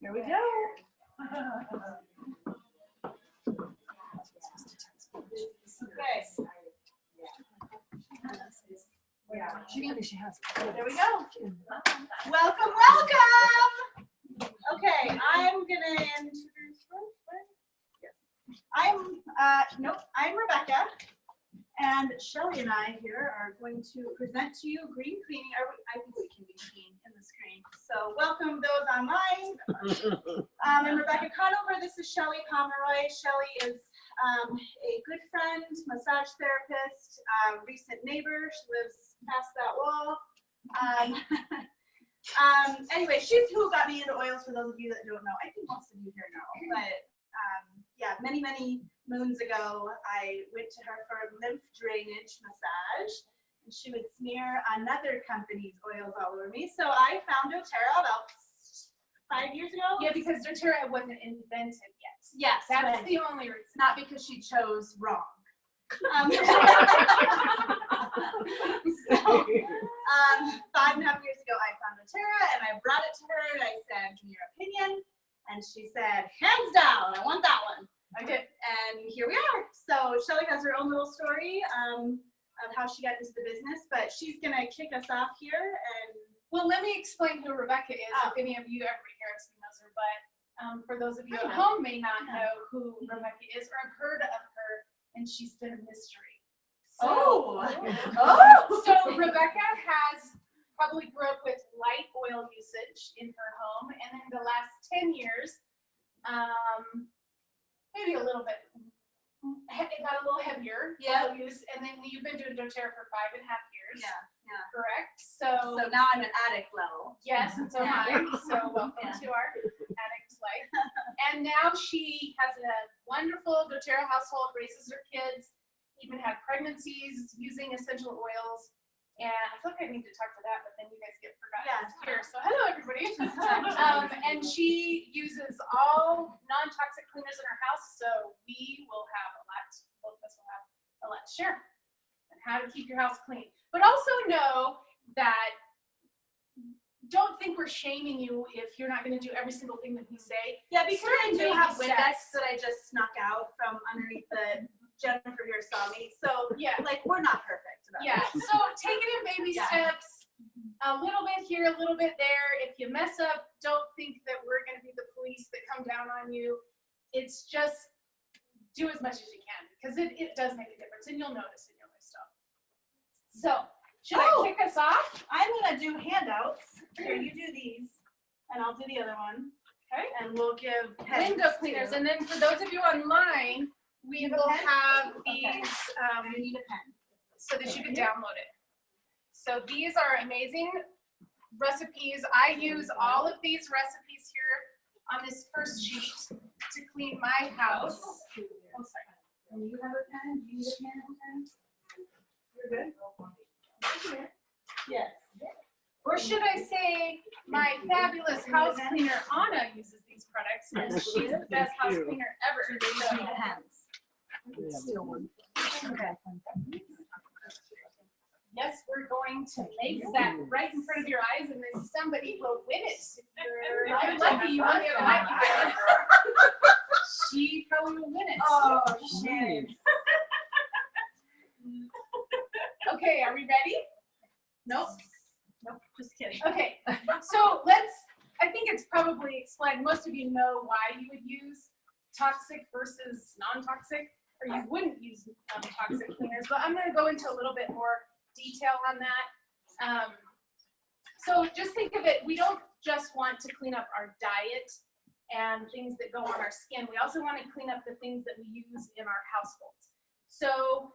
Here we go. Okay. She has. There we go. Welcome, welcome. Okay, I'm gonna introduce. I'm Rebecca, and Shelly and I here are going to present to you green cleaning. I think we can be seen in the screen. So welcome those online. I'm Rebecca Conover. This is Shelly Pomeroy. Shelly is a good friend, massage therapist, recent neighbor. She lives past that wall. Anyway, she's who got me into oils, for those of you that don't know. I think most of you here know, but yeah, many moons ago, I went to her for a lymph drainage massage, and she would smear another company's oils all over me. So I found doTERRA about 5 years ago. Yeah, because doTERRA wasn't invented yet. Yes, that's the only reason. Not because she chose wrong. So, 5.5 years ago, I found doTERRA, and I brought it to her, and I said, "Give me your opinion." And she said, "Hands down, I want that one." I did. And here we are. So Shelly has her own little story of how she got into the business, but she's going to kick us off here. And well, let me explain who Rebecca is, if any of you ever here knows her. But for those of you at home may not know who Rebecca is or have heard of her, and she's been a mystery. So, so Rebecca has probably grew up with light oil usage in her home, and in the last 10 years, maybe a little bit, it got a little heavier oil use, and then you've been doing doTERRA for 5.5 years. Yeah. Correct. So now I'm at addict level. Yes, and so am I. So welcome to our addict life. And now she has a wonderful doTERRA household, raises her kids, even had pregnancies using essential oils. And I feel like I need to talk to that, but then you guys get forgotten here. So hello, everybody. And she uses all non-toxic cleaners in her house, so we will have both of us will have a lot to share on how to keep your house clean. But also know that don't think we're shaming you if you're not going to do every single thing that we say. Yeah, because I do have Windex that I just snuck out from underneath the Jennifer here saw me. So yeah, like we're not perfect. So take it in baby steps, a little bit here, a little bit there. If you mess up, don't think that we're going to be the police that come down on you. It's just do as much as you can, because it does make a difference, and you'll notice in your lifestyle. So should I kick us off? I'm going to do handouts. Here, you do these, and I'll do the other one. Okay. And we'll give window cleaners. And then for those of you online, we will have these. You need a pen. So that you can download it. So these are amazing recipes. I use all of these recipes here on this first sheet to clean my house. Oh, sorry. And you have a pen? Do you need a pen? You're good? Yes. Or should I say my fabulous house cleaner, Anna, uses these products, and she's the best house cleaner ever. So need pens. Still one. Okay. Yes, we're going to make that right in front of your eyes, and then somebody will win it. You're lucky you won't get a mic. She probably will win it. Oh, shit. Okay, are we ready? Nope, just kidding. Okay, so I think it's probably explained. Most of you know why you would use toxic versus non-toxic, or you wouldn't use toxic cleaners, but I'm going to go into a little bit more detail on that. So just think of it, we don't just want to clean up our diet and things that go on our skin. We also want to clean up the things that we use in our households. So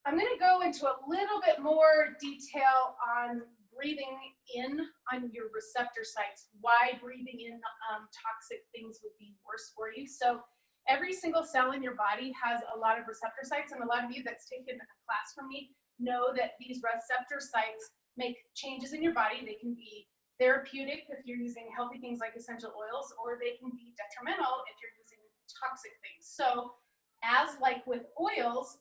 I'm going to go into a little bit more detail on breathing in on your receptor sites, why breathing in toxic things would be worse for you. So every single cell in your body has a lot of receptor sites, and a lot of you that's taken a class from me know that these receptor sites make changes in your body. They can be therapeutic if you're using healthy things like essential oils, or they can be detrimental if you're using toxic things. So as like with oils,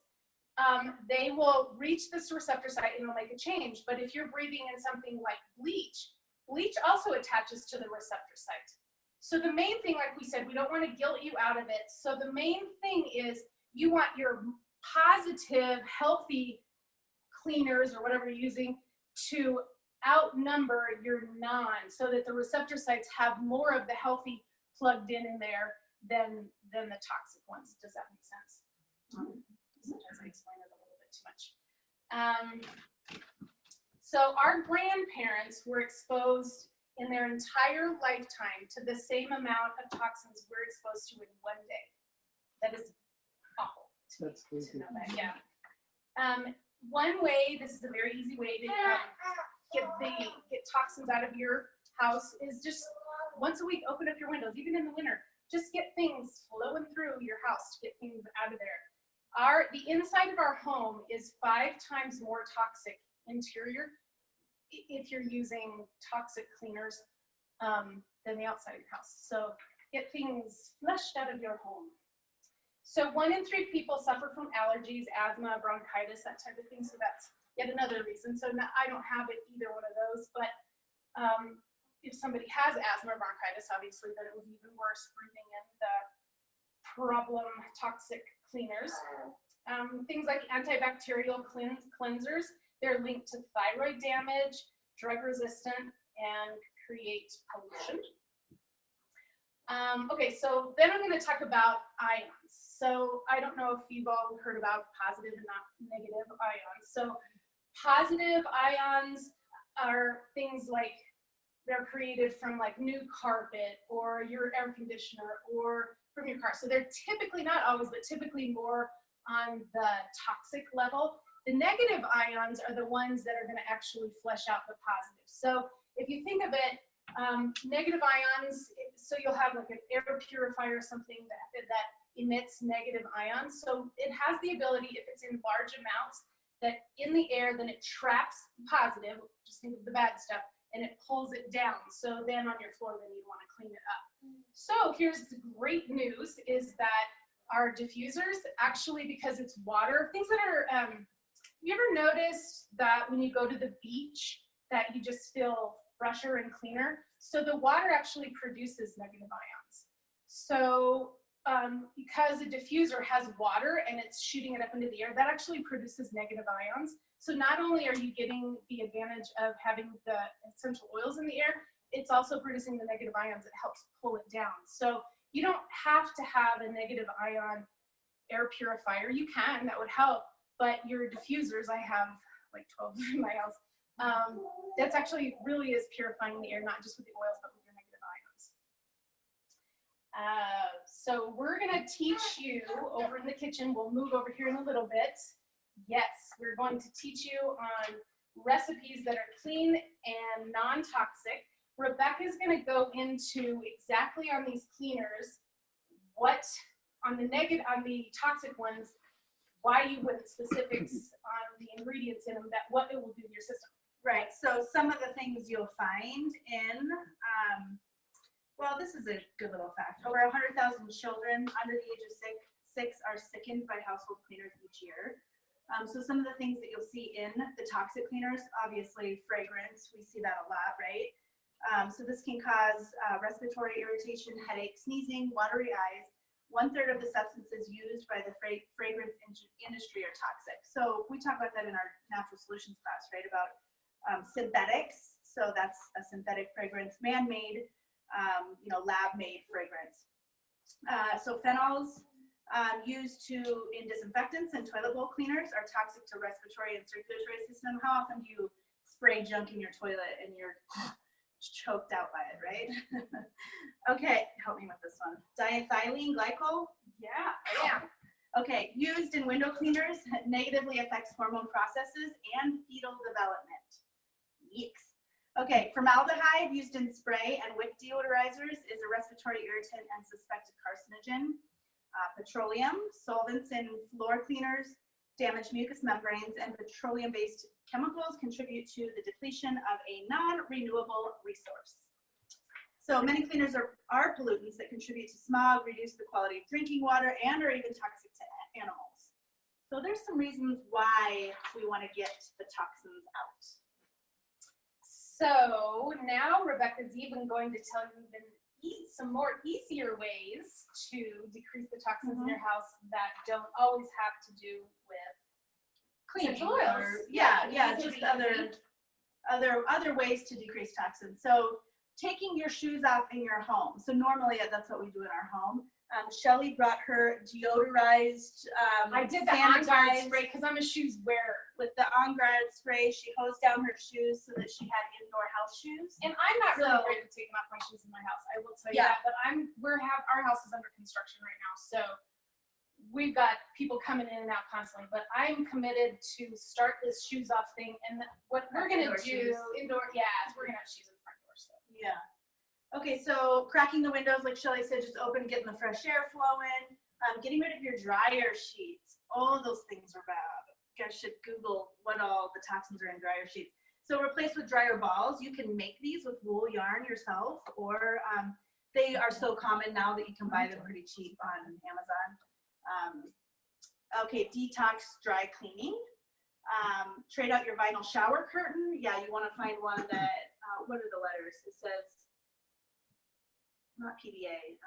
they will reach this receptor site and it'll make a change. But if you're breathing in something like bleach, bleach also attaches to the receptor site. So the main thing, like we said, we don't want to guilt you out of it. So the main thing is you want your positive, healthy cleaners or whatever you're using to outnumber your non, so that the receptor sites have more of the healthy plugged in there than the toxic ones. Does that make sense? Sometimes I explain it a little bit too much. So our grandparents were exposed in their entire lifetime to the same amount of toxins we're exposed to in one day. That is awful to know that. Yeah. One way, this is a very easy way to get toxins out of your house, is just once a week open up your windows, even in the winter. Just get things flowing through your house to get things out of there. The inside of our home is 5 times more toxic interior if you're using toxic cleaners than the outside of your house. So get things flushed out of your home. So 1 in 3 people suffer from allergies, asthma, bronchitis, that type of thing. So that's yet another reason. So I don't have it, either one of those, but if somebody has asthma or bronchitis, obviously, then it would be even worse breathing in the problem toxic cleaners. Things like antibacterial cleansers, they're linked to thyroid damage, drug resistant, and create pollution. Okay, so then I'm going to talk about ions. So I don't know if you've all heard about positive and not negative ions. So positive ions are things like they're created from like new carpet or your air conditioner or from your car. So they're typically, not always, but typically more on the toxic level. The negative ions are the ones that are going to actually flush out the positive. So if you think of it, negative ions, so you'll have like an air purifier or something that emits negative ions. So it has the ability, if it's in large amounts, that in the air, then it traps positive, just think of the bad stuff, and it pulls it down. So then on your floor, then you'd want to clean it up. So here's the great news, is that our diffusers, actually, because it's water, things that are, you ever noticed that when you go to the beach, that you just feel fresher and cleaner? So the water actually produces negative ions. So because a diffuser has water and it's shooting it up into the air, that actually produces negative ions. So not only are you getting the advantage of having the essential oils in the air, it's also producing the negative ions that helps pull it down. So you don't have to have a negative ion air purifier. You can, that would help, but your diffusers, I have like 12 in my house, that's actually really is purifying the air, not just with the oils, but with your negative ions. So we're gonna teach you over in the kitchen. We'll move over here in a little bit. Yes, we're going to teach you on recipes that are clean and non-toxic. Rebecca's gonna go into exactly on these cleaners, what on the toxic ones, why you wouldn't, specifics on the ingredients in them, that what it will do to your system. Right, so some of the things you'll find in, well, this is a good little fact. Over 100,000 children under the age of six are sickened by household cleaners each year. So some of the things that you'll see in the toxic cleaners, obviously fragrance, we see that a lot, right? So this can cause respiratory irritation, headache, sneezing, watery eyes. 1/3 of the substances used by the fragrance industry are toxic. So we talk about that in our natural solutions class, right? About synthetics. So that's a synthetic fragrance, man-made, lab-made fragrance. So phenols used in disinfectants and toilet bowl cleaners are toxic to respiratory and circulatory system. How often do you spray junk in your toilet and you're choked out by it, right? Okay, help me with this one. Diethylene glycol. Yeah. Okay, used in window cleaners, negatively affects hormone processes and fetal development. Yikes. Okay, formaldehyde used in spray and wick deodorizers is a respiratory irritant and suspected carcinogen. Petroleum, solvents in floor cleaners damage mucous membranes, and petroleum-based chemicals contribute to the depletion of a non-renewable resource. So many cleaners are pollutants that contribute to smog, reduce the quality of drinking water, and are even toxic to animals. So there's some reasons why we want to get the toxins out. So now Rebecca's even going to tell you the some more easier ways to decrease the toxins in your house that don't always have to do with Cleaning essential oils. or These just would be other ways to decrease toxins. So taking your shoes off in your home. So normally that's what we do in our home. Shelly brought her deodorized, I did the On Guard sanitized spray because I'm a shoes wearer. with the On Guard spray. She hosed down her shoes so that she had indoor house shoes. And I'm not really So- great at taking off my shoes in my house. I will tell you Yeah. that. But our house is under construction right now, so we've got people coming in and out constantly. But I'm committed to start this shoes off thing. And what we're gonna Indoor do shoes. we're gonna have shoes in the front door. So Yeah. Okay, so cracking the windows, like Shelly said, just open, getting the fresh air flowing. Getting rid of your dryer sheets. All of those things are bad. You guys should Google what all the toxins are in dryer sheets. So replace with dryer balls. You can make these with wool yarn yourself, or they are so common now that you can buy them pretty cheap on Amazon. Okay, detox dry cleaning. Trade out your vinyl shower curtain. Yeah, you want to find one that, what are the letters? It says, not PDA,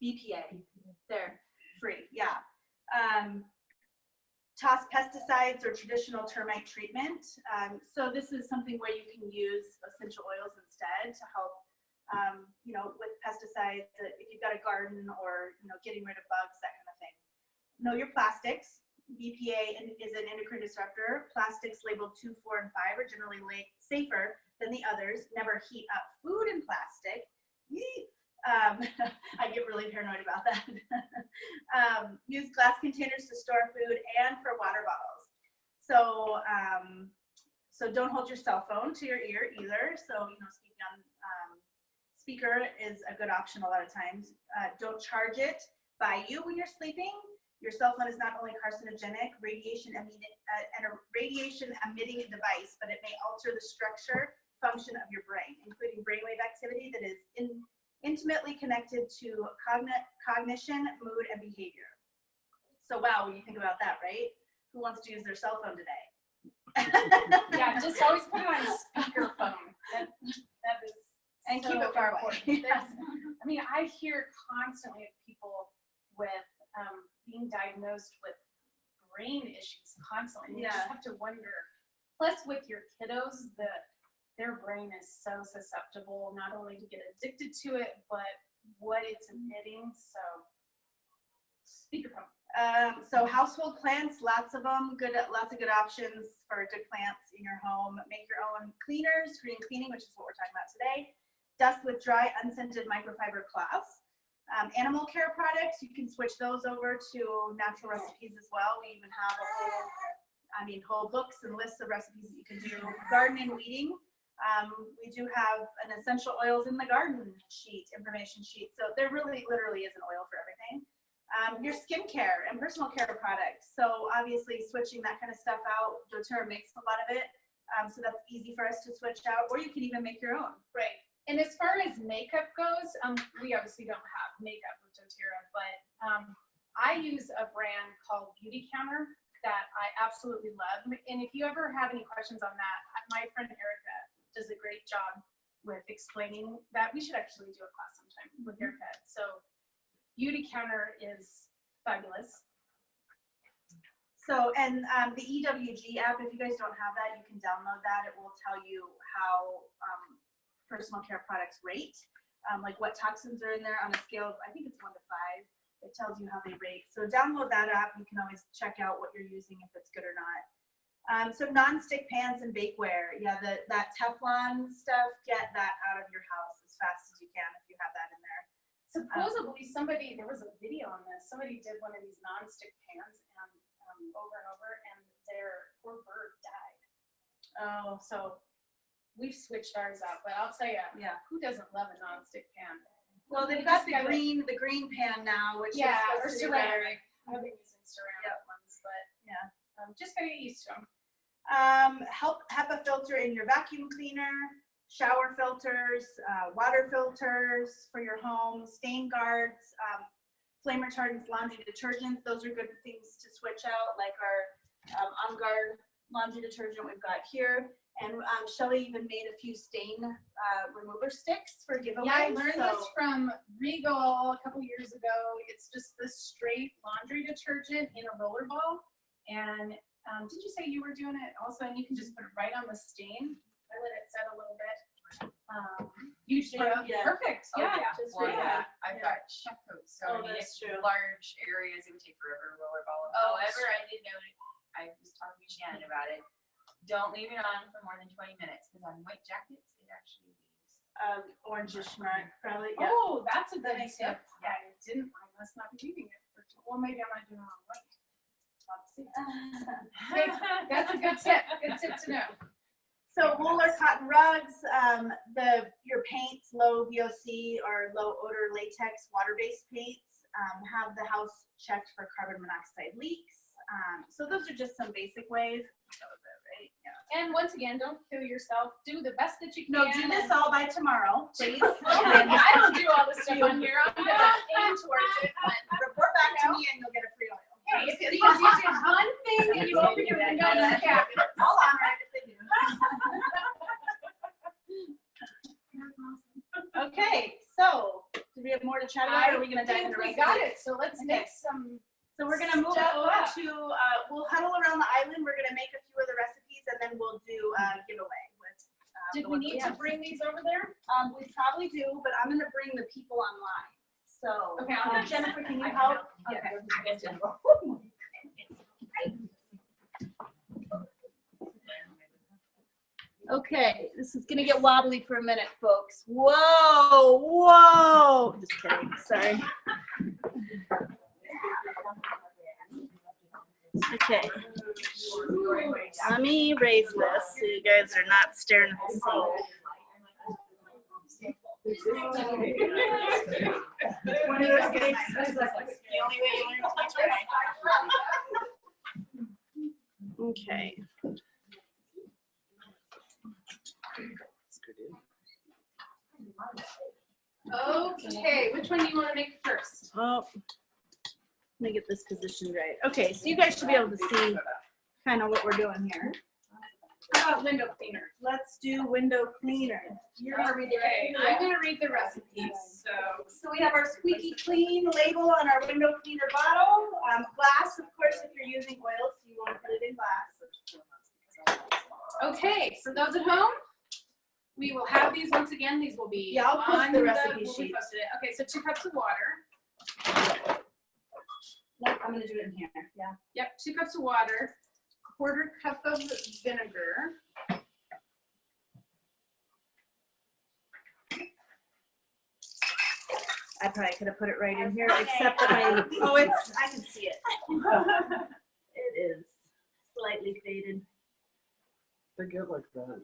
BPA. There, free, yeah. Toss pesticides or traditional termite treatment. So this is something where you can use essential oils instead to help, with pesticides, if you've got a garden or, getting rid of bugs, that kind of thing. Know your plastics. BPA is an endocrine disruptor. Plastics labeled 2, 4, and 5 are generally safer than the others. Never heat up food in plastic. I get really paranoid about that. Use glass containers to store food and for water bottles. So don't hold your cell phone to your ear either. So, speaking on speaker is a good option a lot of times. Don't charge it by you when you're sleeping. Your cell phone is not only carcinogenic, radiation emitting device, but it may alter the structure, function of your brain, including brainwave activity that is intimately connected to cognition, mood, and behavior. So wow, when you think about that, right? Who wants to use their cell phone today? yeah, just always put it on speakerphone. That is and so keep it far away. I hear constantly of people with being diagnosed with brain issues constantly. You just have to wonder. Plus, with your kiddos, their brain is so susceptible not only to get addicted to it, but what it's emitting. So, speakerphone. So household plants, lots of them. Lots of good options for good plants in your home. Make your own cleaners, green cleaning, which is what we're talking about today. Dust with dry, unscented microfiber cloths. Animal care products, you can switch those over to natural recipes as well. We even have whole books and lists of recipes that you can do. Garden and weeding. We do have an essential oils in the garden information sheet. So there really literally is an oil for everything. Your skincare and personal care products. So obviously switching that kind of stuff out, doTERRA makes a lot of it. So that's easy for us to switch out, or you can even make your own. Right. And as far as makeup goes, we obviously don't have makeup with doTERRA, but I use a brand called Beauty Counter that I absolutely love. And if you ever have any questions on that, my friend Erica does a great job with explaining that. We should actually do a class sometime with Erica. So Beauty Counter is fabulous. So, and the EWG app, if you guys don't have that, you can download that. It will tell you how personal care products rate, like what toxins are in there on a scale of, I think it's 1 to 5. It tells you how they rate. So download that app. You can always check out what you're using, if it's good or not. So non-stick pans and bakeware. Yeah, that Teflon stuff, get that out of your house as fast as you can if you have that in there. Supposedly there was a video on this. Somebody did one of these non-stick pans and over and over, and their poor bird died. Oh, So we've switched ours out, but I'll tell you, who doesn't love a non-stick pan? well, they've got the green pan now, which is or supposed to be better. ceramic. I've been using ceramic ones, but just gotta get used to them. HEPA filter in your vacuum cleaner, shower filters, water filters for your home, stain guards, flame retardants, laundry detergents. Those are good things to switch out, like our On Guard laundry detergent we've got here. And Shelly even made a few stain remover sticks for giveaways. Yeah, I learned this from Regal a couple years ago. It's just this straight laundry detergent in a roller ball. And did you say you were doing it also? And you can just put it right on the stain. I let it set a little bit. You should, Yeah. perfect. Oh, Yeah. yeah. Just Well, right yeah. there. I've got check coats, so Oh, I mean, that's it's true. large areas. It would take forever to roller ball. Oh, However, that's I did know, I was talking to Shannon about it. Don't leave it on for more than 20 minutes because on white jackets, it actually leaves. Orangish mark, probably. Yeah. Oh, that's a That good makes tip. sense. Yeah, I must not be leaving it. Well, maybe I'm not doing it on white. Let's see. Okay, that's a good tip. Good tip to know. So Wooler cotton rugs, your paints, low VOC or low odor latex water-based paints, have the house checked for carbon monoxide leaks. So those are just some basic ways. Right? Yeah. And once again, don't kill yourself. Do the best that you can. No, do this all by tomorrow, please. I don't do all this stuff on here. I'm gonna aim towards it. But Report back to me and you'll get a free oil. hey, if it means you did one thing and you open your window, that's fabulous. I'll honor it if they do. Okay, so do we have more to chat about, or are we gonna dive into We recipes? got it. So let's Okay. make some. So we're gonna move Step over up. to, we'll huddle around the island. We're gonna make a few of the recipes and then we'll do a giveaway with. Did the we ones need to bring these over there? We probably do, but I'm gonna bring the people online. So, Okay, I'll Jennifer, can you I can help? help. Yeah, Okay. I guess Jennifer. Okay, this is gonna get wobbly for a minute, folks. Whoa, whoa. Just kidding, sorry. Okay. Let me raise this so you guys are not staring at the sink. One of those things. Okay. Okay, which one do you want to make first? Oh, let me get this positioned right. Okay, so you guys should be able to see kind of what we're doing here. How about window cleaner? Let's do window cleaner. You're gonna read the Okay, I'm gonna read the recipes. So we have our squeaky clean label on our window cleaner bottle. Glass, of course, if you're using oil, so you want to put it in glass. Okay, for those at home, we will have these once again. These will be Yeah, I'll post on the recipe we'll be sheet. posted. Okay, so 2 cups of water. Nope, I'm gonna do it in here. Yeah. Yep, 2 cups of water, 1/4 cup of vinegar. I probably could have put it right in here, except that I can see it. It is slightly faded. They get like that.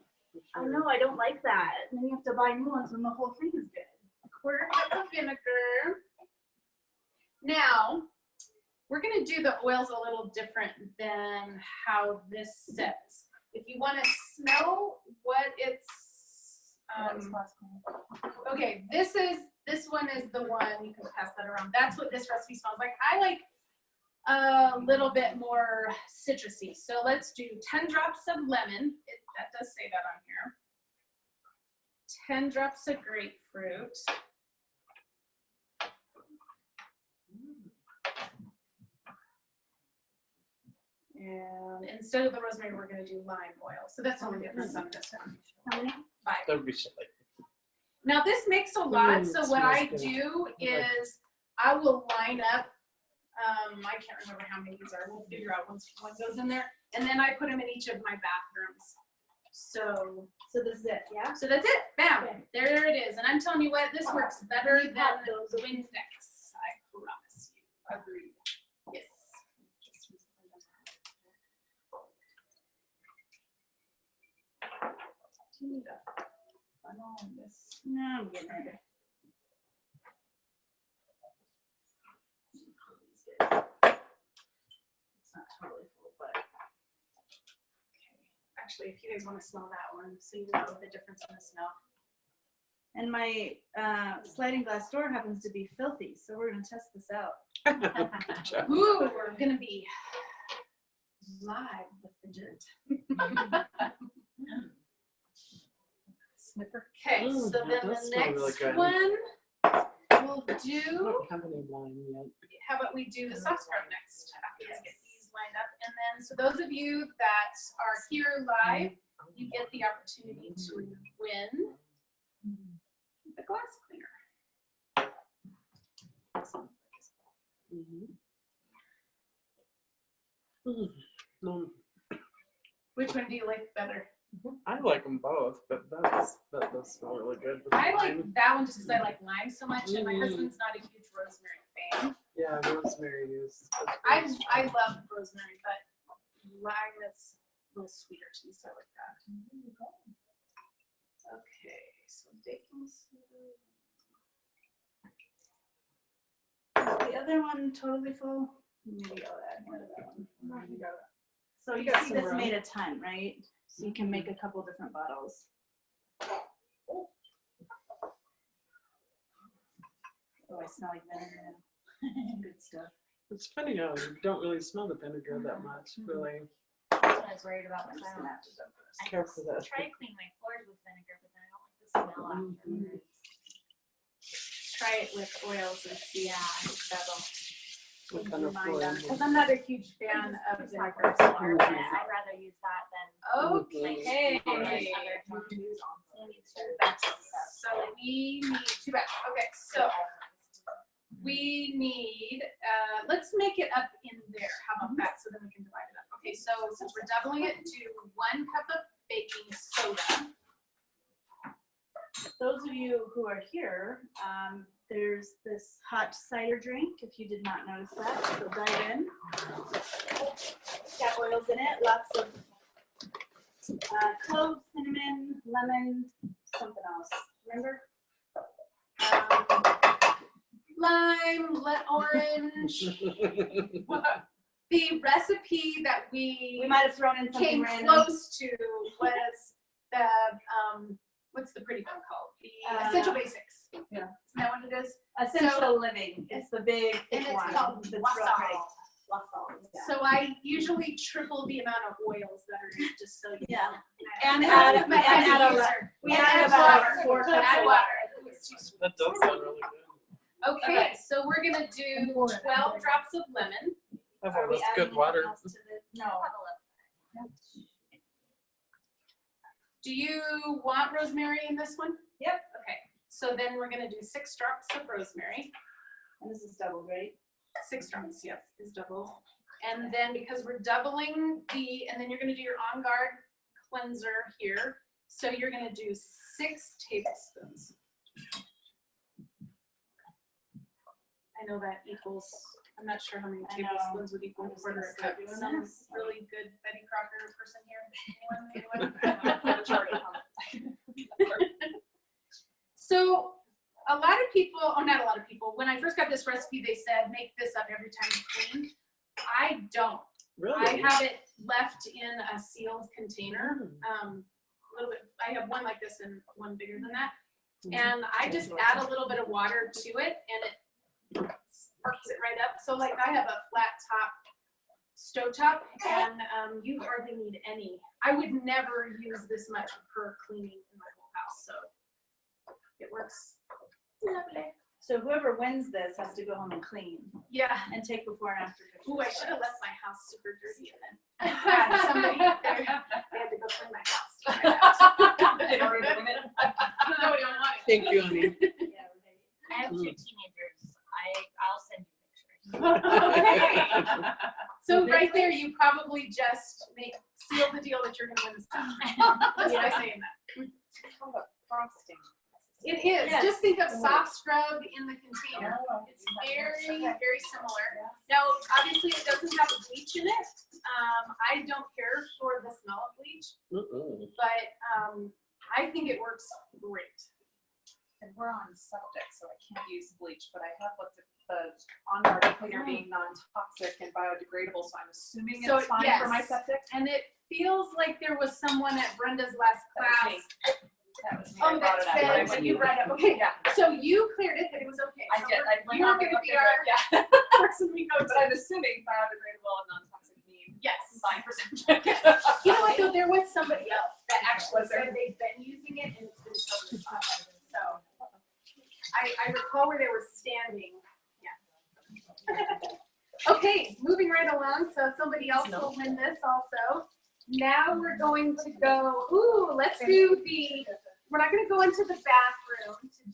I know, I don't like that. And then you have to buy new ones when the whole thing is good. 1/4 cup of vinegar. Now, we're gonna do the oils a little different than how this sets. If you wanna smell what it's, okay, this one is the one, you can pass that around. That's what this recipe smells like. I like a little bit more citrusy. So let's do 10 drops of lemon. That does say that on here. 10 drops of grapefruit. And instead of the rosemary, we're going to do lime oil. So that's the only difference on this one. How many? 5. That would be silly. Now this makes a lot. So it what I smells good. do is I will line up. I can't remember how many these are. We'll figure out once one goes in there, and then I put them in each of my bathrooms. So this is it, yeah? that's it. Bam. Okay. There it is. And I'm telling you what, this works better You than have those. Windex. I promise you. Agreed. Yes. Do you need a funnel on this? No, I'm getting there. It's not totally full, but. Actually, if you guys want to smell that one, so you know the difference in the smell. And my sliding glass door happens to be filthy, so we're gonna test this out. Ooh, we're gonna be live with the dirt. sniffer. Okay, Mm, so that then does the smell really next good. one we'll I do. don't have any wine yet. How about we do the soft scrub next after we get these lined up, and then so those of you that are here live, you get the opportunity to win the glass cleaner. No, Which one do you like better? I like them both, but that does smell really good. with I like lime. that one just because I like lime so much, and my Mm. husband's not a huge rosemary fan. Yeah, rosemary is. I love rosemary, but lime is a little sweeter to me, so I like that. Okay, so baking soda. Is the other one totally full? Maybe I'll add more to that one. So you got see some this room. made a ton, right? So you can make a couple different bottles. Oh, I smell like vinegar now. Good stuff. It's funny how you don't really smell the vinegar that much, really. That's what I was worried about Just myself. match it up. I Careful with that. try to clean my floors with vinegar, but then I don't like the smell afterwards. Try it with oils and see how that'll What change kind your of mind oil on it. would- Because I'm not a huge fan of It's not vinegar. personal, So but I'd rather use that than okay. So we need 2 batches. Okay, so we need, let's make it up in there. How about that? So then we can divide it up. Okay, so since we're doubling it, do 1 cup of baking soda. Those of you who are here, there's this hot cider drink, if you did not notice that, so dive in. It's got oils in it, lots of cloves, cinnamon, lemon, something else. Remember? Lime, orange. The recipe that We we might have thrown in something came random. close to was the, what's the pretty one called? The Essential Basics. yeah. Isn't that what it is? Essential Living. It's the big And thick it's one. called That's real wassail. pretty. Wassail, yeah. So I usually triple the amount of oils that are in it, just so you Yeah. know. And I'm add- a and heavy add a- user. we And add add about water. 4 cups Add of water. It's too sweet. That does sound really good. Okay, so we're gonna do 12 drops of lemon. I've Are we almost adding good water. anything else to the- No. Do you want rosemary in this one? Yep. Okay, so then we're gonna do 6 drops of rosemary. And this is double, right? 6 drops, yep, is double. And then because we're doubling and then you're gonna do your On Guard cleanser here. So you're gonna do 6 tablespoons. I know that equals, I'm not sure how many I know. tablespoons would equal a I'm just quarter gonna a cup. start doing Some this. really good Betty Crocker person here. Anyone? So a lot of people, not a lot of people, when I first got this recipe, they said, make this up every time you clean. I don't. Really? I have it left in a sealed container. A little bit, I have one like this and one bigger than that. And I just add a little bit of water to it and it sparks it right up. So like I have a flat top stovetop and you hardly need any. I would never use this much per cleaning in my whole house. So it works lovely. So whoever wins this has to go home and clean Yeah. and take before and after pictures. Ooh, I should have left my house super dirty and then Had had somebody there. They had to go clean my house. In order to win it. No, we don't want it. Thank you, honey. Yeah, right. I have 2 teenagers. I'll send you pictures. Okay. So right there, you probably just seal the deal that you're gonna win stuff. Just by saying that. Frosting. It is. Yes. Just think of soft scrub in the container. It's very, very similar. Now, obviously, it doesn't have bleach in it. I don't care for the smell of bleach, but I think it works great. And we're on septic, so I can't use bleach, but I have looked at the On-Guard cleaner being non-toxic and biodegradable, so I'm assuming So, it's fine for my yes. septic. And it feels like there was someone at Brenda's last class. That was me. Oh, I brought that it up. said, when you brought it up. Okay, Yeah, so you cleared it, that it was okay. I So did. You are going to be our yeah. person we go But to. I'm assuming biodegradable and non-toxic mean Yes. fine for septic. You know what, though, there was somebody else that actually Was there? said they've been using it and it's been I recall where they were standing. Yeah. Okay, moving right along. So somebody else will win this also. Now we're going to go. Ooh, let's do the. We're not going to go into the bathroom to do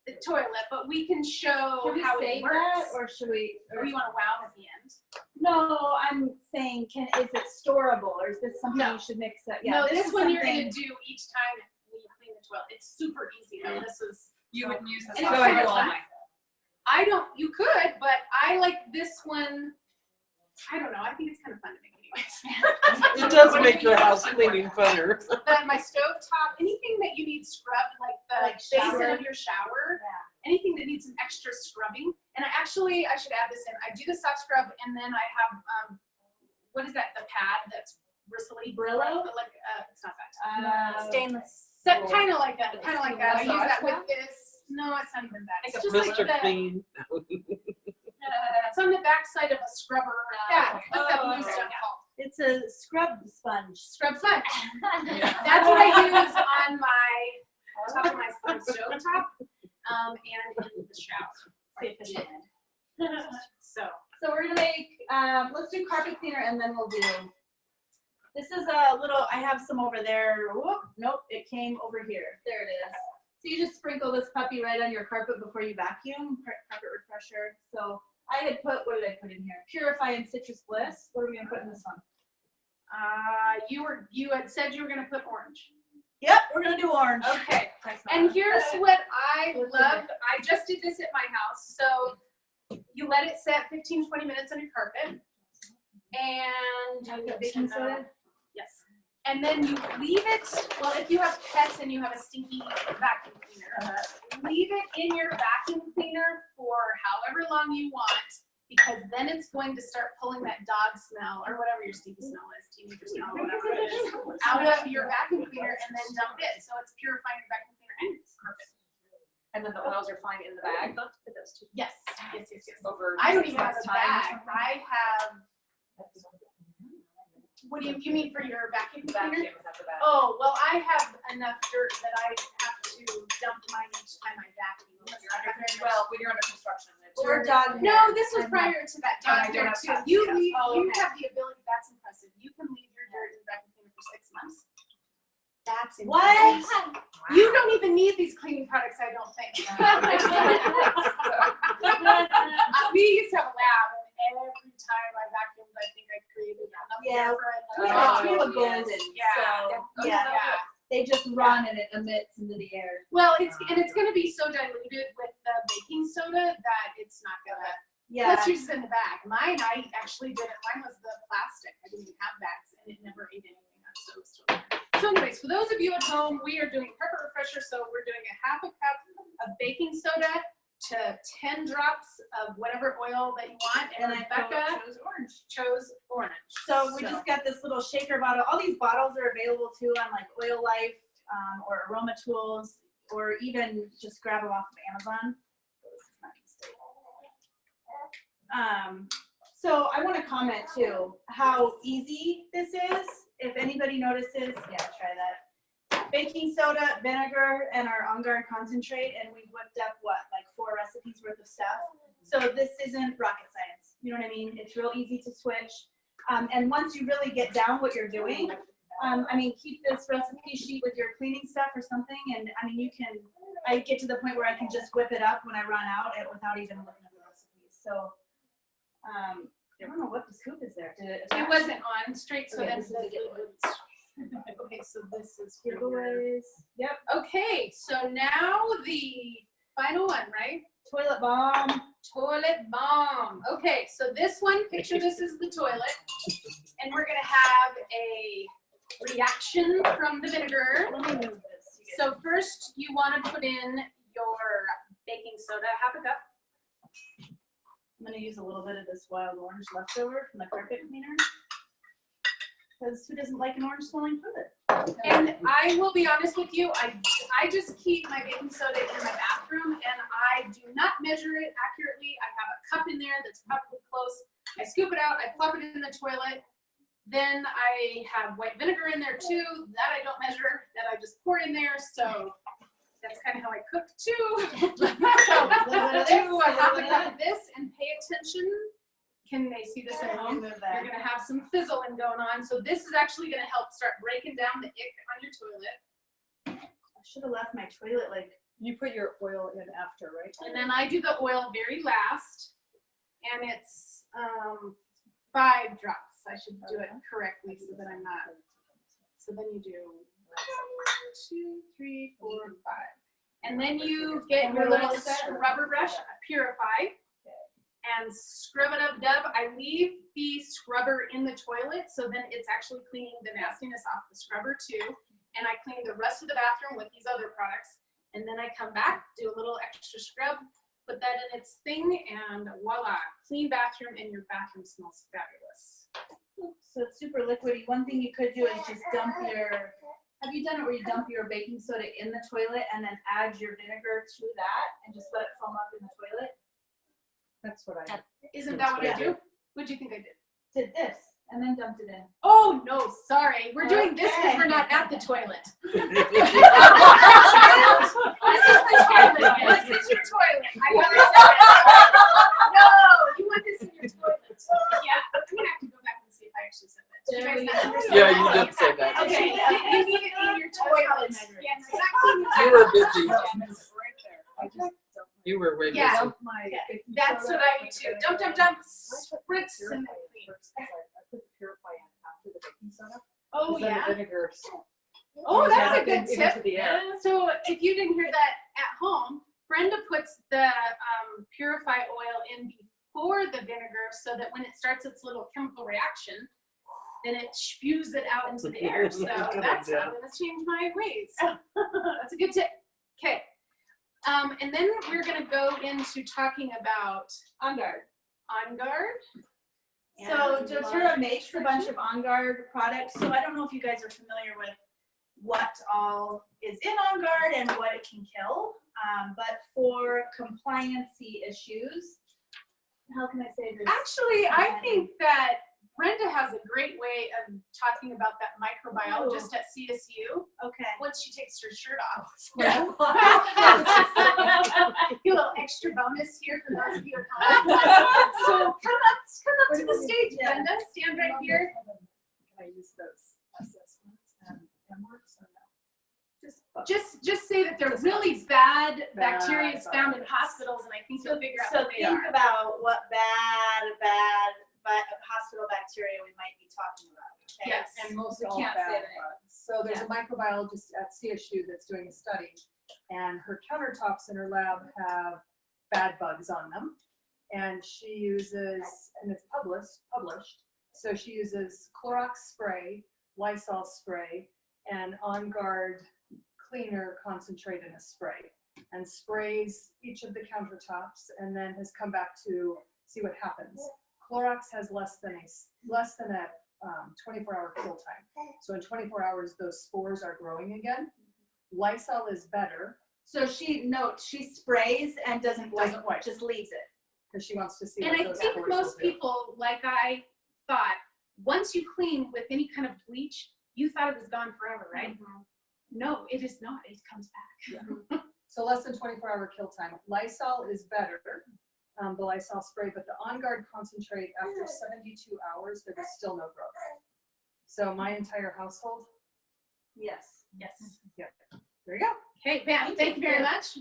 the toilet, but we can show Can we how save it works. that, or should we? Or you want to wow at the end? No, I'm saying, is it storable, or is this something No. you should mix up? Yeah, No, this is one you're something- going to do each time when you clean the toilet. It's super easy though. This is. You wouldn't use this. And on it's my kind of wall. fun. I don't. You could, but I like this one. I don't know. I think it's kind of fun to make anyways. It does make your house cleaning funner. Then my stove top, anything that you need scrubbed, like the Like basin shower. of your shower, Yeah. anything that needs some extra scrubbing. And I should add this in. I do the soft scrub, and then I have what is that? The pad that's bristly. Brillo? But like it's not that. Stainless. So kind of like that. Kind of like that. I use Massage that with pad? this. No, it's not even that. It's Like a just like Mr. the. Clean. It's on the back side of a scrubber. Yeah. What's that Oh, blue stuff called? It's a scrub sponge. Scrub sponge. That's what I use on my top of my stove top, and in the shower. So So we're gonna make, let's do carpet cleaner, and then we'll do. This is a little. I have some over there. Whoop, nope, it came over here. There it is. So you just sprinkle this puppy right on your carpet before you vacuum. Carpet refresher. So I had put. What did I put in here? Purify and Citrus Bliss. What are we gonna put in this one? you had said you were gonna put orange. Yep, we're gonna do orange. Okay. And here's what I love. I just did this at my house. So you let it set 15-20 minutes on your carpet, and Baking soda. yes. And then you leave it, well, if you have pets and you have a stinky vacuum cleaner, leave it in your vacuum cleaner for however long you want, because then it's going to start pulling that dog smell or whatever your stinky smell is, teenager smell, whatever it is, out of your vacuum cleaner and then dump it. So it's purifying your vacuum cleaner and it's perfect. And then the oils are fine in the bag. Yes. Over I don't 6 even have months' a time or bag. something. I have, what do you mean for your vacuum The cleaner? vacuum is at the bag. Oh, well, I have enough dirt that I have to dump mine each time I vacuum. Well, when you're under construction. it's Or your- dog. No, hair. this was I'm prior to that And I dog don't dirt have too. pets, You yeah. leave, Oh, you okay. have the ability, that's impressive. You can leave your dirt in the vacuum cleaner for 6 months. That's What? impressive. You don't even need these cleaning products, I don't think. We used to have a lab, and every time I vacuumed, I think I created enough Yeah, air for it. We Oh, have two of yes. golden. Yeah. So yeah, they just run and it emits into the air. Well, it's gonna be so diluted with the baking soda that it's not gonna. Yeah. Let's use it in the bag. Mine, I actually did it. Mine was the plastic. I didn't even have bags, and it never ate anything up. So, it's still there. So anyways, for those of you at home, we are doing carpet refresher. So we're doing a half a cup of baking soda to 10 drops of whatever oil that you want. And Rebecca chose orange. So we just got this little shaker bottle. All these bottles are available too on like Oil Life or Aroma Tools, or even just grab them off of Amazon. So I want to comment too how easy this is. If anybody notices, yeah, try that. Baking soda, vinegar, and our On Guard concentrate, and we whipped up what, like 4 recipes worth of stuff. So this isn't rocket science. You know what I mean? It's real easy to switch. And once you really get down what you're doing, I mean, keep this recipe sheet with your cleaning stuff or something. And I mean, I get to the point where I can just whip it up when I run out without even looking at the recipes. So, I don't know what the scoop is there. Did It wasn't on straight, so Okay, then this is a good okay, so this is for your- giveaways? Yep. Okay, so now the final one, right? Toilet bomb. Toilet bomb. Okay, so this one, picture this is the toilet, and we're gonna have a reaction from the vinegar. Let me move this. So first, you want to put in your baking soda, half a cup. I'm gonna use a little bit of this wild orange leftover from the carpet cleaner. Because who doesn't like an orange smelling fluid? And I will be honest with you, I just keep my baking soda in my bathroom, and I do not measure it accurately. I have a cup in there that's probably close. I scoop it out, I plop it in the toilet. Then I have white vinegar in there too, that I don't measure, that I just pour in there. So That's kind of how I cook too. So, a little bit of this, Do a half a little bit cup of of this and pay attention. Can they see this at that. home? Move You're that. gonna have some fizzling going on. So this is actually gonna help start breaking down the ick on your toilet. I should have left my toilet like. You put your oil in after, right? And then I do the oil very last, and it's 5 drops. I should do it correctly so that I'm not. So then you do 1, 2, 3, 4, 5. And then you get your little scrubber brush, Purify, and scrub it up, dub. I leave the scrubber in the toilet, so then it's actually cleaning the nastiness off the scrubber too. And I clean the rest of the bathroom with these other products. And then I come back, do a little extra scrub, put that in its thing, and voila, clean bathroom, and your bathroom smells fabulous. So it's super liquidy. One thing you could do is just dump your. Have you done it where you dump your baking soda in the toilet and then add your vinegar to that and just let it foam up in the toilet? That's what I did. Isn't that what I do? What do you think I did? Did this and then dumped it in. Oh, no, sorry. We're doing this because we're not at the toilet. This is the toilet. This is your toilet. I never said that. No, you want this in your toilet. Yeah, I'm going to have to go back and see if I actually said that. Did you guys not understand? Yeah, you did say that. Okay, you need it in your toilet. Yes, not clean your You were toilet. busy. Right there. I just You were way Yeah. busy. my baking That's soda, what I do too. Dump, dump, dump, spritz, and then clean. I put the Purify in after the baking soda. Oh, 'cause then yeah. the vinegar Oh, goes that's a out good tip. into the air. So if you didn't hear that at home, Brenda puts the Purify oil in before the vinegar so that when it starts its little chemical reaction, then it spews it out into the air. So Good that's idea. how I'm going to change my ways. That's a good tip. Okay. And then we're going to go into talking about On guard. On Guard. So And doTERRA makes a bunch of On Guard products. So I don't know if you guys are familiar with what all is in On Guard and what it can kill. But for compliancy issues, how can I say this? Actually, I think that Brenda has a great way of talking about that microbiologist at CSU Okay. once she takes her shirt off. Yeah. A little extra bonus here for those of you at home. So come up to the stage, Yeah. Brenda. Stand right here. Can I use those assessments and MWorks or no? Just say that they're really bad Bad bacteria is found in bugs. hospitals, and I think you'll figure out So what they think are. about what bad hospital bacteria we might be talking about. Okay? Yes. And most We all can't bad say the name. bugs. So there's a microbiologist at CSU that's doing a study, and her countertops in her lab have bad bugs on them. And she uses, and it's published, so she uses Clorox spray, Lysol spray, and On Guard cleaner concentrate in a spray, and sprays each of the countertops, and then has come back to see what happens. Clorox has less than a 24-hour kill time. So in 24 hours, those spores are growing again. Lysol is better So she sprays and doesn't Doesn't wipe. just leaves it. because she wants to see And what I those think spores most will do. people, like I thought, once you clean with any kind of bleach, you thought it was gone forever, right? No, it is not. It comes back. So less than 24-hour kill time. Lysol is better, the Lysol spray, but the On Guard concentrate, after 72 hours, there was still no growth. So my entire household, Yes. Yes. there you go. Okay, Pam, thank you very much.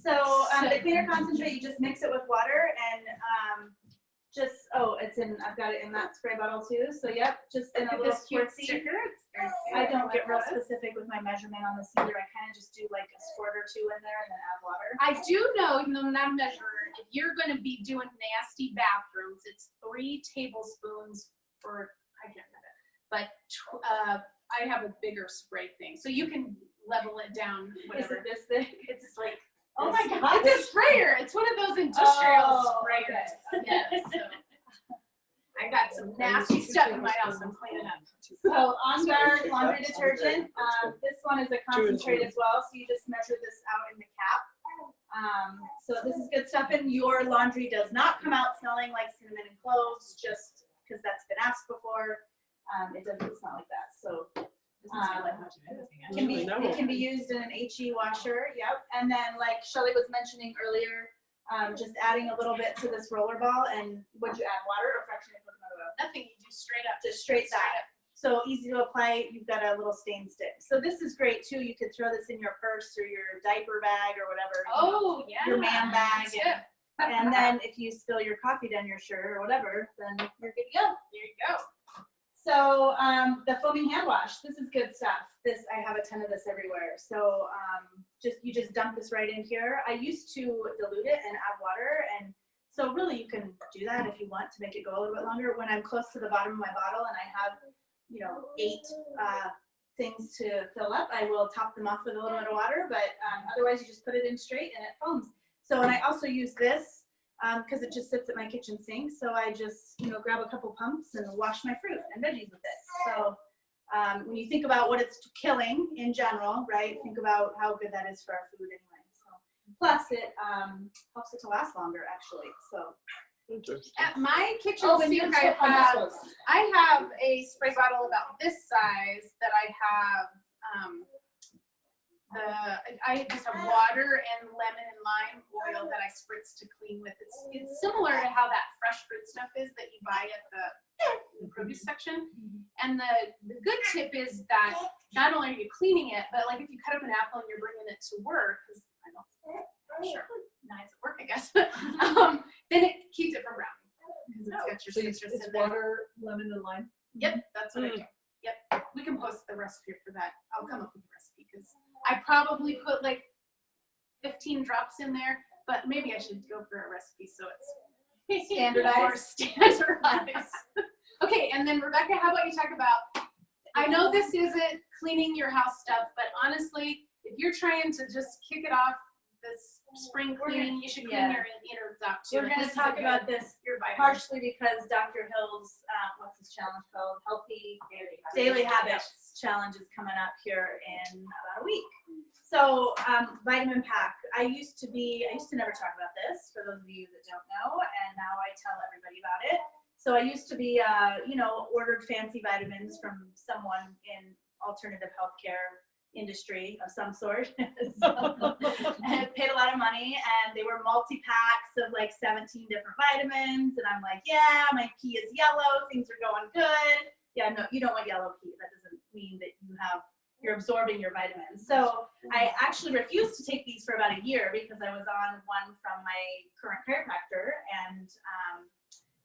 So the cleaner concentrate, you just mix it with water and I've got it in that spray bottle too. So yep, just in a Look at little this cute squirty. sticker. It's very cute. I don't get real specific with my measurement on this either. I kind of just do like a squirt or two in there and then add water. I do know, even though I'm not a measurer, if you're going to be doing nasty bathrooms, it's 3 tablespoons for, I can't remember, but I have a bigger spray thing. So you can level it down, Is whatever. it this big? It's like, Oh my God. it's a sprayer. It's one of those industrial Oh, sprayers. okay. Yes, so. I got some nasty stuff in my house I'm cleaning up. So On Guard laundry detergent. This one is a concentrate as well, so you just measure this out in the cap. So this is good stuff, and your laundry does not come out smelling like cinnamon and cloves, just because that's been asked before. It doesn't smell like that. So Doesn't seem like much of anything. Can be, Really, no. it can be used in an HE washer, yep. And then like Shelly was mentioning earlier, just adding a little bit to this roller ball, and would you add water or fractionated coconut oil? Nothing, you do straight up. Just straight that. So easy to apply. You've got a little stain stick. So this is great too. You could throw this in your purse or your diaper bag or whatever. Oh, yeah. Your man bag. Tip. And then if you spill your coffee down your shirt or whatever, then you're good to go. There you go. So the foaming hand wash, this is good stuff. This, I have a ton of this everywhere. So you just dump this right in here. I used to dilute it and add water, and so really you can do that if you want to make it go a little bit longer. When I'm close to the bottom of my bottle and I have, 8 things to fill up, I will top them off with a little bit of water, but otherwise you just put it in straight and it foams. So, and I also use this because it just sits at my kitchen sink. So I just, grab a couple pumps and wash my fruit and veggies with it. So when you think about what it's killing in general, right, think about how good that is for our food anyway. So plus it helps it to last longer actually. So Interesting. At my kitchen Oh, and you sink, can tip on this one. I have a spray bottle about this size that I have. I just have water and lemon and lime oil that I spritz to clean with. It's similar to how that fresh fruit stuff is that you buy at the produce section. And the good tip is that not only are you cleaning it, but like if you cut up an apple and you're bringing it to work, because I'm sure knives at work, I guess, then it keeps it from browning. Because it's got your So citrus it's in there. water, lemon, and lime. Yep, that's what I do. Yep, we can post the recipe for that. I'll come up with the recipe because I probably put like 15 drops in there, but maybe I should go for a recipe so it's more standardized. Okay, and then Rebecca, how about you talk about, I know this isn't cleaning your house stuff, but honestly, if you're trying to just kick it off this spring cleaning, you should clean your innards out too. we're going to talk about this your vitamins. partially because Dr. Hill's, what's his challenge called? Healthy Daily Habits Challenge is coming up here in about a week. So vitamin pack. I used to never talk about this for those of you that don't know, and now I tell everybody about it. So I used to be, ordered fancy vitamins from someone in alternative healthcare industry of some sort. And paid a lot of money, and they were multi-packs of like 17 different vitamins, and I'm like, yeah, my pee is yellow, things are going good. Yeah, no, you don't want yellow pee. That doesn't mean that you're absorbing your vitamins. So I actually refused to take these for about a year because I was on one from my current chiropractor, and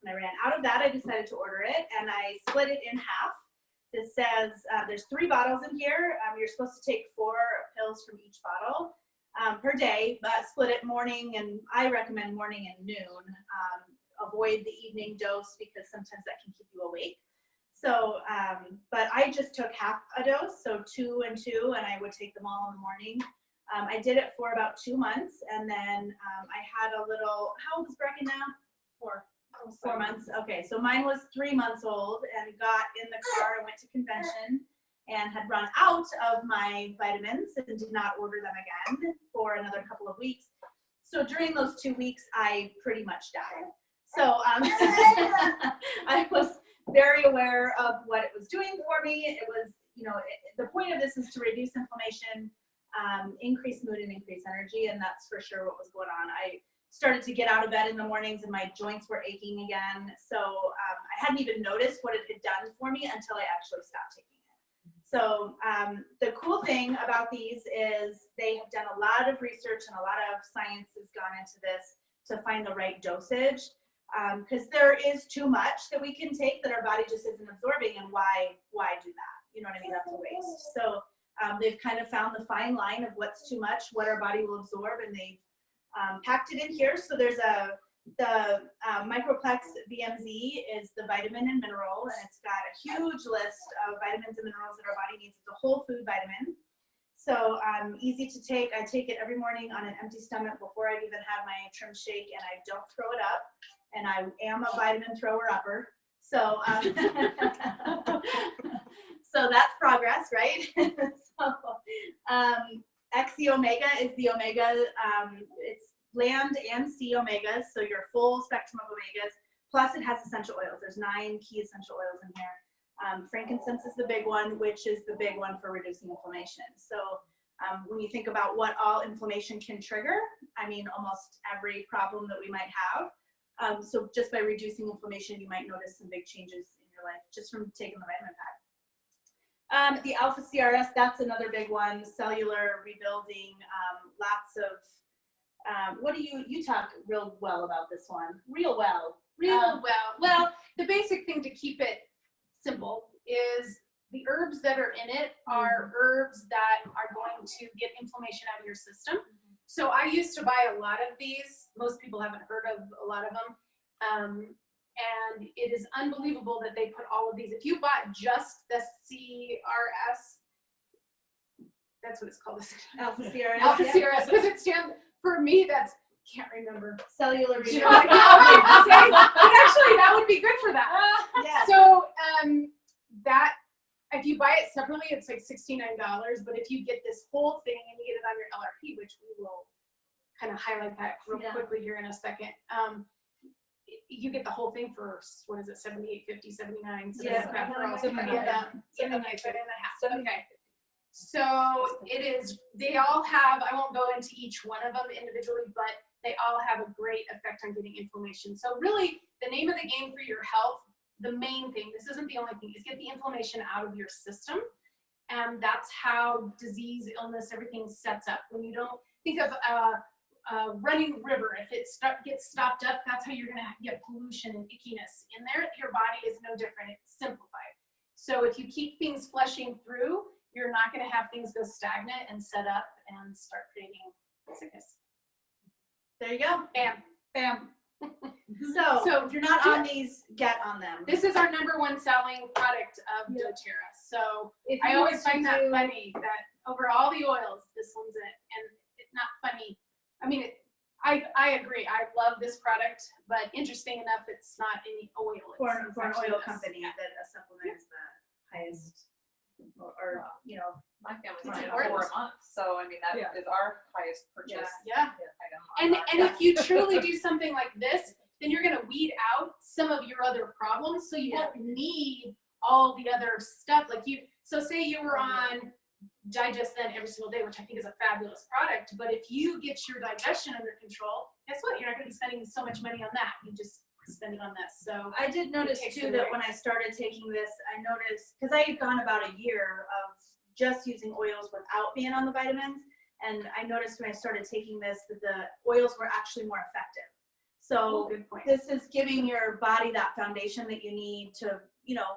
when I ran out of that, I decided to order it, and I split it in half. It says there's 3 bottles in here. You're supposed to take 4 pills from each bottle per day, but split it morning, and I recommend morning and noon. Avoid the evening dose because sometimes that can keep you awake. So, but I just took half a dose, so 2 and 2, and I would take them all in the morning. I did it for about 2 months, and then I had a little, how old is Brecken now? 4 months. Okay, so mine was 3 months old, and got in the car and went to convention and had run out of my vitamins and did not order them again for another couple of weeks. So during those 2 weeks, I pretty much died. So I was very aware of what it was doing for me. It was, the point of this is to reduce inflammation, increase mood, and increase energy, and that's for sure what was going on. I started to get out of bed in the mornings and my joints were aching again. So I hadn't even noticed what it had done for me until I actually stopped taking it. So the cool thing about these is they have done a lot of research and a lot of science has gone into this to find the right dosage. Because there is too much that we can take that our body just isn't absorbing, and why do that? You know what I mean? That's a waste. So they've kind of found the fine line of what's too much, what our body will absorb, and they've packed it in here. So there's the Microplex VMZ is the vitamin and mineral, and it's got a huge list of vitamins and minerals that our body needs. It's a whole food vitamin. So easy to take. I take it every morning on an empty stomach before I even have my trim shake, and I don't throw it up. And I am a vitamin thrower upper. So so that's progress, right? So XC Omega is the omega. It's land and sea omegas, so your full spectrum of omegas. Plus it has essential oils. There's 9 key essential oils in here. Frankincense is the big one, which is the big one for reducing inflammation. So when you think about what all inflammation can trigger, I mean, almost every problem that we might have. So just by reducing inflammation, you might notice some big changes in your life just from taking the vitamin pack. The alpha CRS, that's another big one. Cellular rebuilding, lots of, what do you talk real well about this one? Real well. Well, the basic thing to keep it simple is the herbs that are in it are herbs that are going to get inflammation out of your system. So I used to buy a lot of these. Most people haven't heard of a lot of them. And it is unbelievable that they put all of these. If you bought just the CRS, that's what it's called. Alpha CRS. Alpha CRS, because it stands, for me, that's, can't remember. Cellular You rebuilding. know, but actually, that would be good for that. Yeah. So that, if you buy it separately, it's like $69. But if you get this whole thing and you get it on your LRP, which we will kind of highlight that real quickly here in a second, you get the whole thing for, what is it, $78.50, $79. So Yeah, something like that. Okay. So it is, they all have, I won't go into each one of them individually, but they all have a great effect on getting inflammation. So really, the name of the game for your health, the main thing, this isn't the only thing, is get the inflammation out of your system. And that's how disease, illness, everything sets up. When you don't think of a running river, if it gets stopped up, that's how you're gonna get pollution and ickiness in there. Your body is no different, it's simplified. So if you keep things flushing through, you're not gonna have things go stagnant and set up and start creating sickness. There you go. Bam. Bam. So if you're not on these, get on them. This is our #1 selling product of doTERRA. So If I you always want to find that do- funny that over all the oils, this one's it. And it's not funny. I mean, I agree. I love this product, but interesting enough, it's not any oil. For an It's actually oil this. company that a supplement is the highest, or you know, My family's It's on it important. for a month, so I mean, that is our highest purchase Yeah. item. And on our- if you truly do something like this, then you're gonna weed out some of your other problems, so you won't need all the other stuff. Like so say you were on Digest Then every single day, which I think is a fabulous product, but if you get your digestion under control, guess what? You're not gonna be spending so much money on that. You just spend it on this. So I did notice takes too it that away. when I started taking this, I noticed, because I had gone about a year of just using oils without being on the vitamins, and I noticed when I started taking this that the oils were actually more effective. So good point. this is giving your body that foundation that you need to,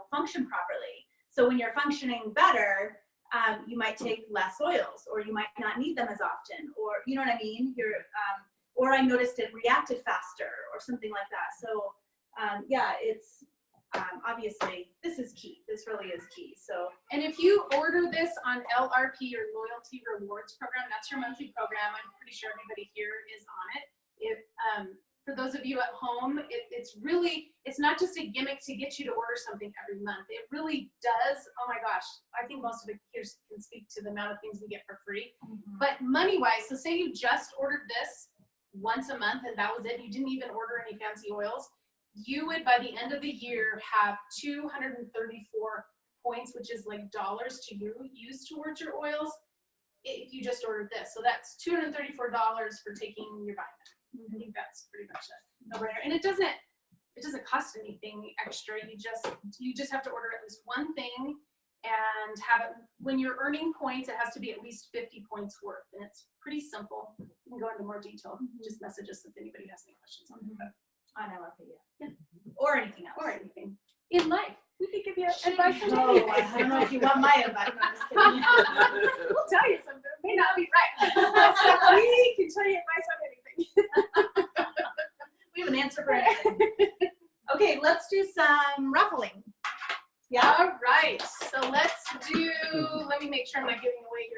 function properly. So when you're functioning better, you might take less oils, or you might not need them as often, or you know what I mean? Or I noticed it reacted faster, or something like that. So it's obviously this is key. This really is key. So And if you order this on LRP or Loyalty Rewards Program, that's your monthly program. I'm pretty sure everybody here is on it. If for those of you at home, it's not just a gimmick to get you to order something every month. It really does. Oh my gosh, I think most of it here can speak to the amount of things we get for free. But money-wise, so say you just ordered this once a month and that was it. You didn't even order any fancy oils. You would, by the end of the year, have 234 points, which is like dollars to you, use towards your oils if you just ordered this. So that's $234 for taking your vitamin. I think that's pretty much a no-brainer. And it doesn't cost anything extra. You just have to order at least one thing and have it. When you're earning points, it has to be at least 50 points worth, and it's pretty simple. You can go into more detail. Just message us if anybody has any questions on it. on LRP, or anything else. Or anything in life. We could give you advice on Oh, anything. I don't know if you want my advice. No, I'm just kidding. We'll tell you something. It may not be right. We can tell you advice on anything. We have an answer for anything. Okay, let's do some ruffling. Yeah. All right. So let me make sure I'm not giving away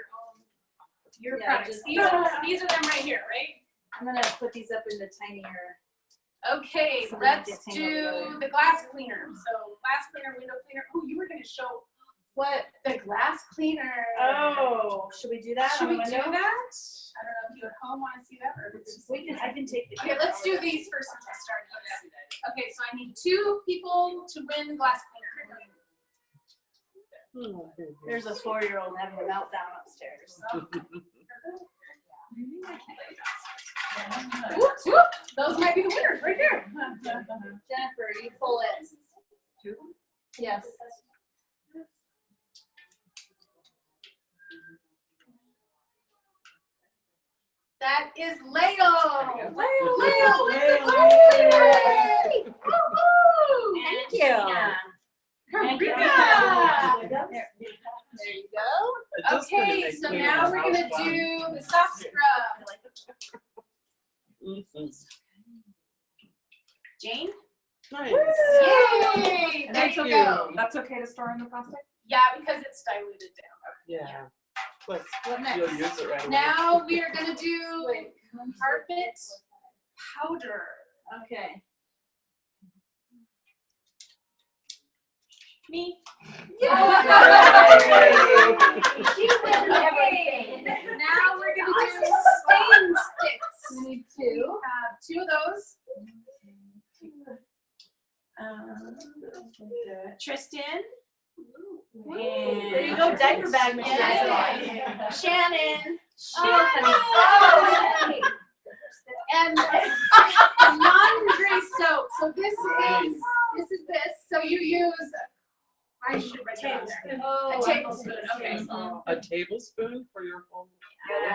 your Yeah, products. just- These are them right here, right? I'm gonna put these up into tinier. Okay, So they let's get tangled do together. the glass cleaner. So glass cleaner, window cleaner. Oh, you were gonna show What? the glass cleaner. Oh, should we do that? Should on we the do window? that? I don't know if you at home want to see that or if it's just. I can take the. Okay, let's do these first since I started. Okay, so I need 2 people to win glass cleaner. There's a 4-year-old having a meltdown upstairs. Whoop, whoop. Those might be the winners right there. Jennifer, you pull it. Yes. That is Leo. Leo. Thank you. Karina. There you go. Okay, so now we're gonna do the soft scrub. Jane? Nice. Yay! There That's you okay. go. That's okay to store in the plastic? Yeah, because it's diluted down. Yeah. Plus, What you'll next? use it right away. Now we are gonna do carpet powder. Okay. Me. Yay! Now we're gonna do stain sticks. We need We have 2 of those. Tristan? There you go, diaper bag, Michelle. Yeah. Shannon. Oh, and laundry soap. So this is this. So you use. I should write it down there. A tablespoon. Okay. A tablespoon for your whole.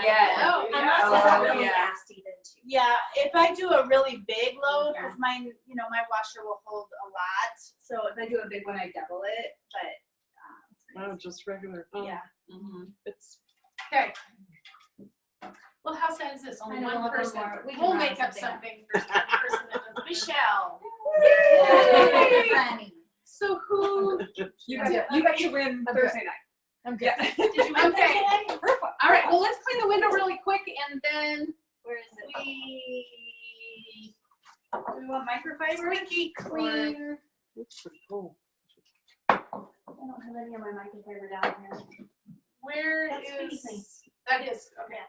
Yeah. Oh, Unless yeah. it's Oh, really yeah. nasty then too. Yeah, if I do a really big load, because mine, my washer will hold a lot. So if I do a big one, I double it. But Oh, just regular. Oh, yeah. It's Okay. Well, how sad is this? Only I know, one we'll go person. more. We can We'll round make up something something for the person that does it. Michelle. Yay! So who? You got to win Thursday night. I'm good. Yeah. Did you win Okay. today? Perfect. All right. Well, let's clean the window really quick, and then Where is it? we Do we want microfiber? squeaky clean. It's pretty cool. I don't have any of my microfiber down here. Where That's squeaky is clean. that? Is okay.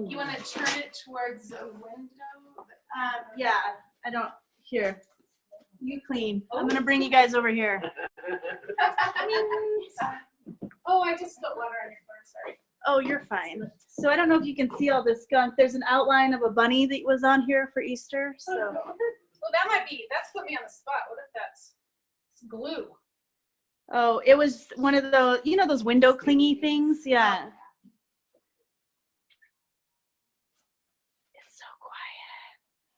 You want to turn it towards a window? Yeah, I don't. Here. You clean. I'm gonna bring you guys over here. Oh, I just spilled water on your floor. Sorry. Oh, you're fine. So I don't know if you can see all this gunk. There's an outline of a bunny that was on here for Easter. So Well, that might be. That's put me on the spot. What if that's glue? oh, it was one of those, those window clingy things. Yeah. It's so quiet.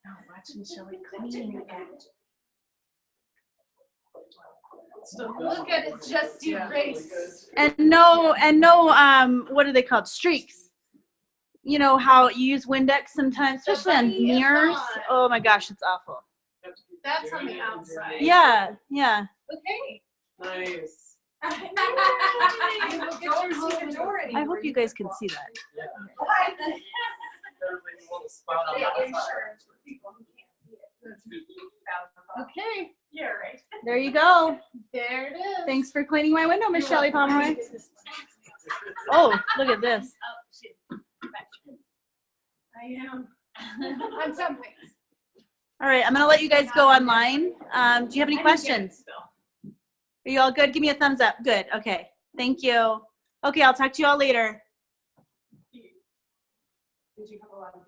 Oh, watching Shelly clean and So look at it just erase. And no, what are they called? Streaks. You know how you use Windex sometimes, The especially on bunny is mirrors. on. Oh my gosh, it's awful. That's on the outside. Yeah, yeah. Okay. Nice. Don't see the door I anymore. hope you guys can see that. Everybody want to spout on that side. Insurance for people who can't see it. Okay. Yeah, right. There you go. There it is. Thanks for cleaning my window, Miss Shelly Pomeroy. Oh, look at this. I am. On some things. All right, I'm gonna let you guys go online. Do you have any questions? Are you all good? Give me a thumbs up. Good. Okay. Thank you. Okay, I'll talk to you all later. Did you have a lot of